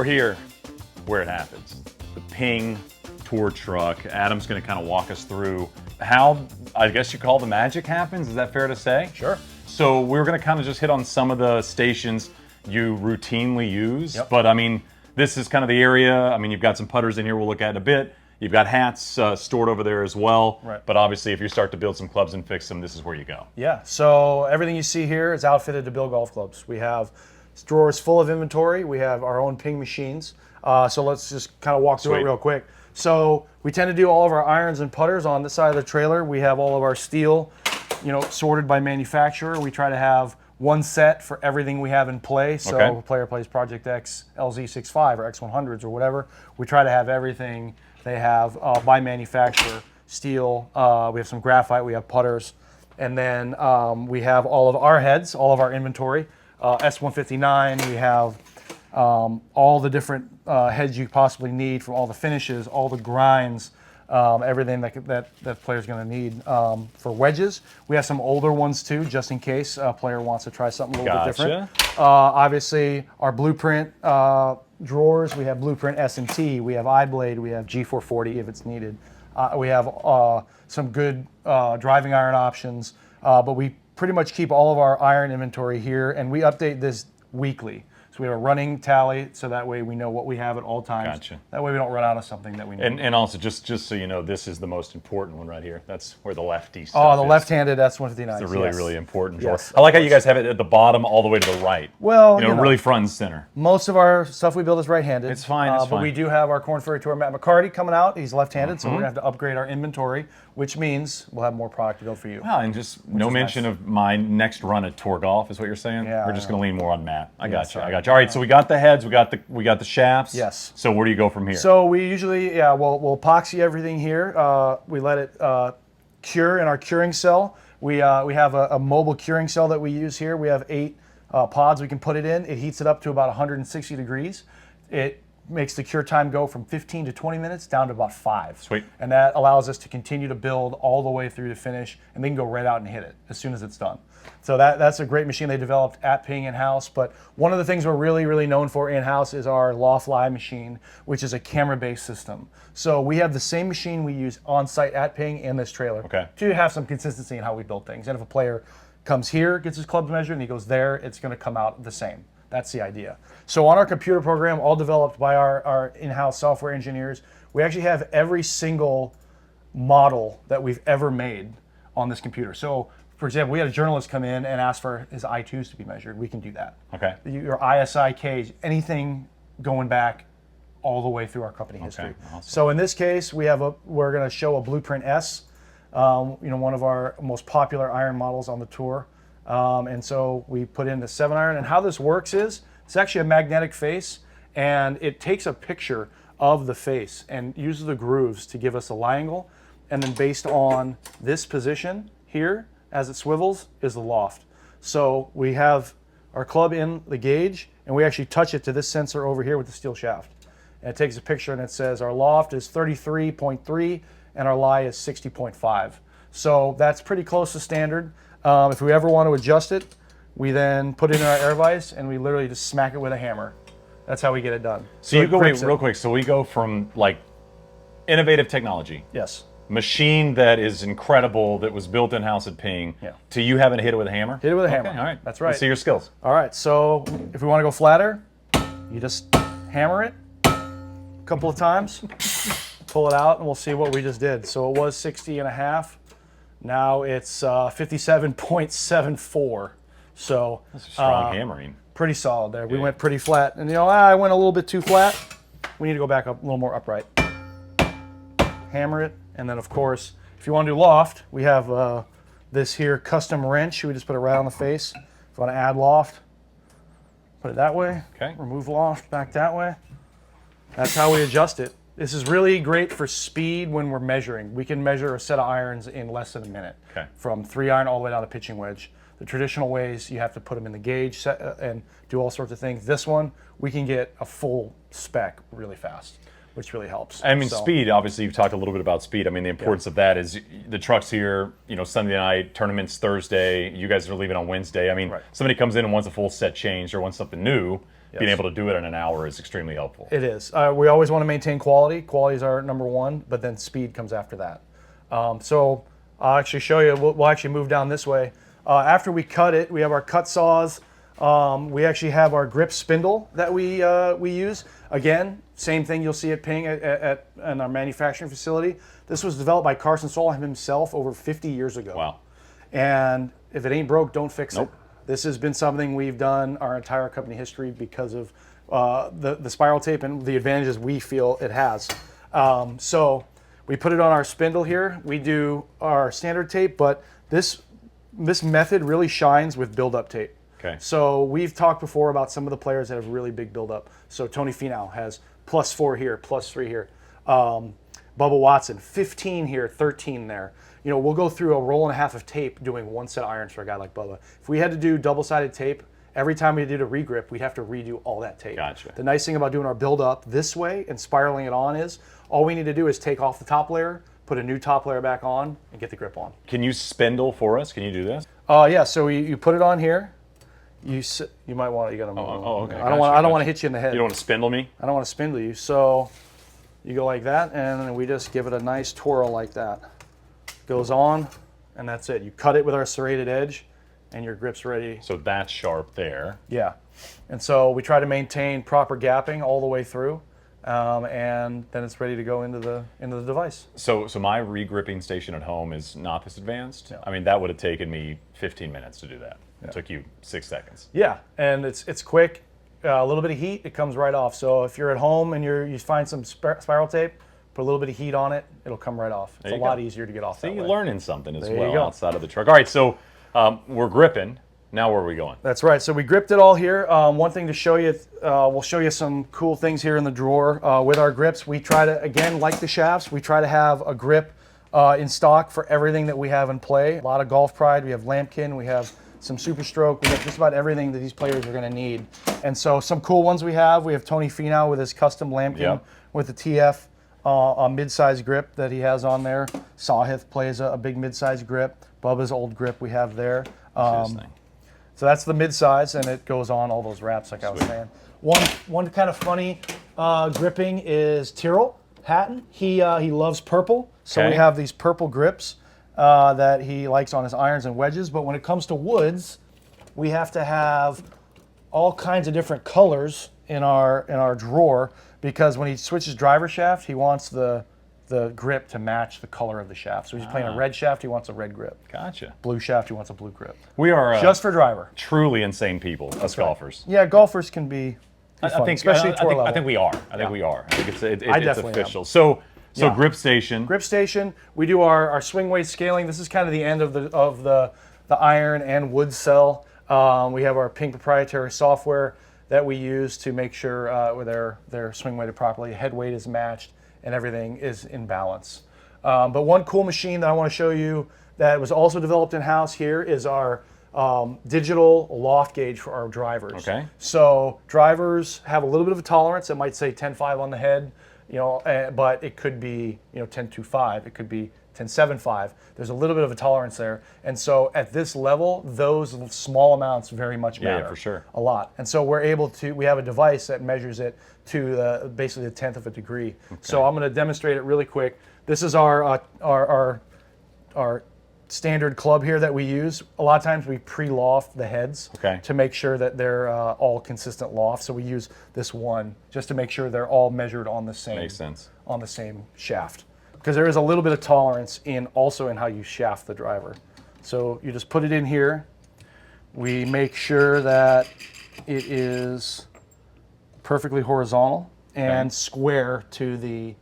We're here where it happens. The Ping tour truck. Adam's going to kind of walk us through how, I guess you call the magic happens. Is that fair to say? Sure. So we're going to kind of just hit on some of the stations you routinely use. Yep. But I mean, this is kind of the area. I mean, you've got some putters in here we'll look at in a bit. You've got hats stored over there as well. Right. But obviously, if you start to build some clubs and fix them, this is where you go. Yeah, so everything you see here is outfitted to build golf clubs. We have drawers full of inventory. We have our own Ping machines. So let's just kind of walk through it real quick. So we tend to do all of our irons and putters on this side of the trailer. We have all of our steel, sorted by manufacturer. We try to have one set for everything we have in play. So a player plays Project X, LZ65 or X100s or whatever. We try to have everything they have by manufacturer. Steel, we have some graphite, we have putters. And then we have all of our heads, all of our inventory. S159, we have all the different heads you possibly need from all the finishes, all the grinds, everything that player's going to need. For wedges, we have some older ones too, just in case a player wants to try something a little bit different. Obviously, our Blueprint drawers, we have Blueprint S&T, we have iBlade, we have G440 if it's needed. We have some good driving iron options, but we pretty much keep all of our iron inventory here, and we update this weekly. So we have a running tally, so that way we know what we have at all times. Gotcha. That way we don't run out of something that we need. And also, just so you know, this is the most important one right here. That's where the lefty stuff Oh, the is. left-handed S159. It's a really, really important drawer. Yes, I like how you guys have it at the bottom all the way to the right. Well, really front and center. Most of our stuff we build is right-handed. It's fine, it's But fine. we do have our Corn Ferry Tour Matt McCarty coming out. He's left-handed, so we're going to have to upgrade our inventory, which means we'll have more product to build for you. Well, and just no mention of my next run at Tour Golf is what you're saying? Yeah, We're just going to lean more on Matt. I got you. right. I got you. All right, so we got the heads, we got the shafts. Yes. So where do you go from here? So we usually, we'll epoxy everything here. We let it cure in our curing cell. We have a mobile curing cell that we use here. We have 8 pods we can put it in. It heats it up to about 160 degrees. It makes the cure time go from 15 to 20 minutes down to about 5. Sweet. And that allows us to continue to build all the way through to finish, and they can go right out and hit it as soon as it's done. So that's a great machine they developed at Ping in-house. But one of the things we're really, really known for in-house is our Loft Live machine, which is a camera-based system. So we have the same machine we use on-site at Ping in this trailer to have some consistency in how we build things. And if a player comes here, gets his clubs measured, and he goes there, it's going to come out the same. That's the idea. So on our computer program, all developed by our in-house software engineers, we actually have every single model that we've ever made on this computer. So, for example, we had a journalist come in and ask for his I2s to be measured. We can do that. Okay. Your ISI Ks, anything going back all the way through our company history. Awesome. So in this case, we're going to show a Blueprint S, one of our most popular iron models on the tour. And so we put in the 7-iron, and how this works is it's actually a magnetic face, and it takes a picture of the face and uses the grooves to give us a lie angle, and then based on this position here as it swivels is the loft. So we have our club in the gauge, and we actually touch it to this sensor over here with the steel shaft, and it takes a picture and it says our loft is 33.3 and our lie is 60.5. So that's pretty close to standard. If we ever want to adjust it, we then put it in our air vise and we literally just smack it with a hammer. That's how we get it done. So you go, wait, real quick. So we go from like innovative technology. Yes. Machine that is incredible, that was built in-house at Ping, to you having to hit it with a hammer? Hit it with a hammer. All right. That's right. Let's see your skills. All right, so if we want to go flatter, you just hammer it a couple of times, pull it out, and we'll see what we just did. So it was 60.5. Now it's 57.74. So That's a strong hammering. Pretty solid there. We went pretty flat. And I went a little bit too flat. We need to go back up a little more upright. Hammer it. And then, of course, if you want to do loft, we have this here custom wrench. We just put it right on the face. If you want to add loft, put it that way. Okay. Remove loft back that way. That's how we adjust it. This is really great for speed when we're measuring. We can measure a set of irons in less than a minute. Okay. From 3-iron all the way down to pitching wedge. The traditional ways, you have to put them in the gauge and do all sorts of things. This one, we can get a full spec really fast, which really helps. I mean, speed, obviously, you've talked a little bit about speed. I mean, the importance of that is the truck's here, Sunday night, tournament's Thursday, you guys are leaving on Wednesday. I mean, somebody comes in and wants a full set changed or wants something new. being able to do it in an hour is extremely helpful. It is. We always want to maintain quality. Quality is our number one, but then speed comes after that. So I'll actually show you. We'll actually move down this way. After we cut it, we have our cut saws. We actually have our grip spindle that we use. Again, same thing you'll see at Ping at our manufacturing facility. This was developed by Carson Solheim himself over 50 years ago. Wow. And if it ain't broke, don't fix Nope. it. This has been something we've done our entire company history because of the spiral tape and the advantages we feel it has. So we put it on our spindle here. We do our standard tape, but this method really shines with build-up tape. Okay. So we've talked before about some of the players that have really big build-up. So Tony Finau has +4 here, +3 here. Bubba Watson, 15 here, 13 there. You know, we'll go through a roll and a half of tape doing one set of irons for a guy like Bubba. If we had to do double-sided tape, every time we did a regrip, we'd have to redo all that tape. Gotcha. The nice thing about doing our build-up this way and spiraling it on is all we need to do is take off the top layer, put a new top layer back on, and get the grip on. Can you spindle for us? Can you do this? Yeah, so you put it on here. You might want to, you got to move. okay. I don't want to hit you in the head. You don't want to spindle me? I don't want to spindle you. So you go like that, and then we just give it a nice twirl like that. Goes on, and that's it. You cut it with our serrated edge, and your grip's ready. So that's sharp there. Yeah. And so we try to maintain proper gapping all the way through, and then it's ready to go into the device. So my re-gripping station at home is not this advanced. I mean, that would have taken me 15 minutes to do that. It took you 6 seconds. Yeah, and it's quick. A little bit of heat, it comes right off. So if you're at home and you find some spiral tape, put a little bit of heat on it, it'll come right off. It's a lot easier to get off that way. You're learning something as There you well go. outside of the truck. All right, so we're gripping. Now where are we going? That's right. So we gripped it all here. One thing to show you, we'll show you some cool things here in the drawer with our grips. We try to, again, like the shafts, we try to have a grip in stock for everything that we have in play. A lot of Golf Pride. We have Lambkin. We have some Super Stroke. We have just about everything that these players are going to need. And so some cool ones we have Tony Finau with his custom Lambkin with the TF a mid-size grip that he has on there. Sahith plays a big mid-size grip. Bubba's old grip we have there. So that's the mid-size, and it goes on all those wraps like I was saying. One kind of funny gripping is Tyrrell Hatton. He loves purple, so we have these purple grips that he likes on his irons and wedges. But when it comes to woods, we have to have all kinds of different colors in our drawer because when he switches driver shaft, he wants the grip to match the color of the shaft. So if he's playing a red shaft, he wants a red grip. Gotcha. Blue shaft, he wants a blue grip. We are just for driver. Truly insane people, us golfers. Yeah, golfers can be fun, especially tour level. I think we are. I think we are. I think it's official. Am. So grip station. Grip station. We do our swing weight scaling. This is kind of the end of the iron and wood cell. We have our Ping proprietary software that we use to make sure they're swing weighted properly, head weight is matched, and everything is in balance. But one cool machine that I want to show you that was also developed in-house here is our digital loft gauge for our drivers. Okay. So drivers have a little bit of a tolerance. It might say 10.5 on the head, but it could be 10.25. It could be 10.75. There's a little bit of a tolerance there, and so at this level, those small amounts very much matter. Yeah, for sure. A lot, and so we have a device that measures it to basically the 10th of a degree. Okay. So I'm going to demonstrate it really quick. This is our standard club here that we use. A lot of times we pre-loft the heads to make sure that they're all consistent loft. So we use this one just to make sure they're all measured on the same. Makes sense. On the same shaft. Because there is a little bit of tolerance also in how you shaft the driver. So you just put it in here. We make sure that it is perfectly horizontal and square to the,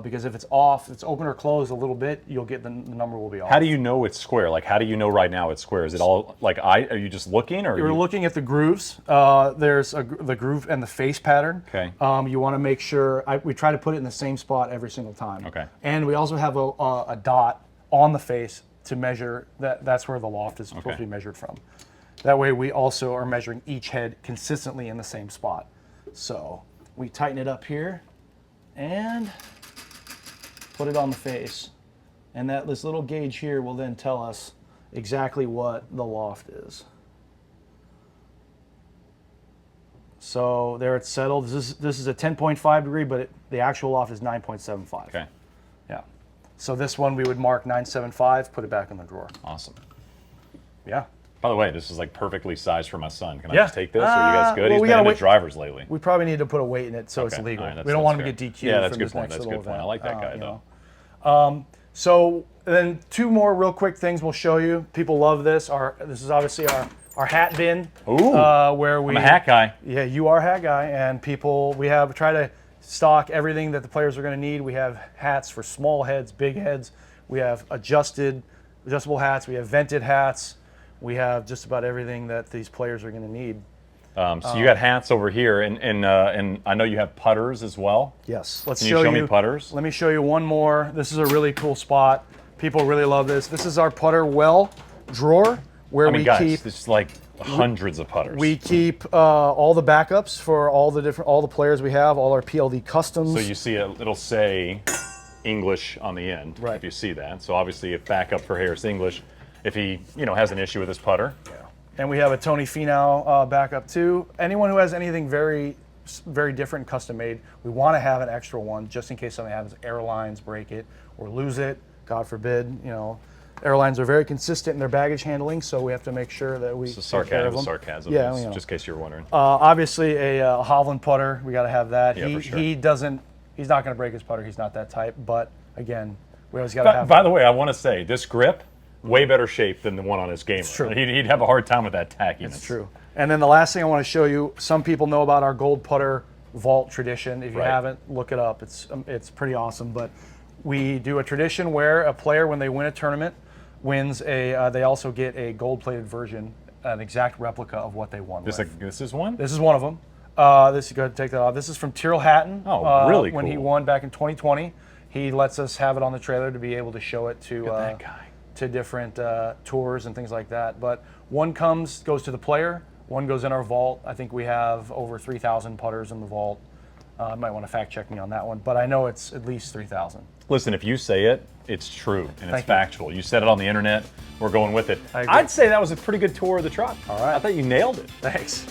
because if it's off, it's open or closed a little bit, you'll get the number will be off. How do you know it's square? Like, how do you know right now it's square? Is it all like are you just looking, or you're looking at the grooves? There's the groove and the face pattern. Okay. You want to make sure we try to put it in the same spot every single time. Okay. And we also have a dot on the face to measure that. That's where the loft is supposed to be measured from. That way, we also are measuring each head consistently in the same spot. So we tighten it up here and put it on the face. And this little gauge here will then tell us exactly what the loft is. So there it's settled. This is a 10.5 degree, but the actual loft is 9.75. Okay. Yeah. So this one we would mark 975, put it back in the drawer. Awesome. Yeah. By the way, this is like perfectly sized for my son. Can I Yeah. just take this? Or are you guys good? well, we He's gotta been into wait- drivers lately. We probably need to put a weight in it so it's Okay. legal. All right, We don't want him to fair. get DQ'd Yeah, that's a from good this point. next That's a little good point. I event. like that guy, You though. know. So then 2 more real quick things we'll show you. People love this. This is obviously our hat bin. Ooh, where we I'm a hat guy. Yeah, you are a hat guy, and we try to stock everything that the players are going to need. We have hats for small heads, big heads. We have adjustable hats. We have vented hats. We have just about everything that these players are going to need. So you got hats over here, and I know you have putters as well. Yes, let's Can you show me putters? Let me show you one more. This is a really cool spot. People really love this. This is our putter well drawer where I mean, we guys, keep this is like hundreds of putters. we keep all the backups for all the players we have, all our PLD customs. So you see it'll say English on the end. Right. If you see that. So obviously, if backup for Harris English, if he has an issue with his putter. And we have a Tony Finau backup too. Anyone who has anything very, very different, custom made, we want to have an extra one just in case something happens. Airlines break it or lose it, God forbid. Airlines are very consistent in their baggage handling, so we have to make sure that we. So take care of sarcasm. them. Yeah, just in case you're wondering. Obviously, a Hovland putter, we got to have that. Yeah, for sure. He's not going to break his putter. He's not that type. But again, we always got to have. By the way, I want to say this grip, way better shape than the one on his gamer. true. He'd have a hard time with that tackiness. It's true. And then the last thing I want to show you, some people know about our gold putter vault tradition. If you Right. haven't, look it up. It's pretty awesome. But we do a tradition where a player, when they win a tournament, they also get a gold-plated version, an exact replica of what they won. This with. is one. This is one of them. Go ahead and take that off. This is from Tyrrell Hatton. Oh, really When he cool. won back in 2020, he lets us have it on the trailer to be able to show it to that guy. to different tours and things like that. But one goes to the player, one goes in our vault. I think we have over 3,000 putters in the vault. I might want to fact check me on that one, but I know it's at least 3,000. Listen, if you say it, it's true and it's Thank you. factual. You said it on the internet. We're going with it. I agree. I'd say that was a pretty good tour of the truck. All right. I thought you nailed it. Thanks.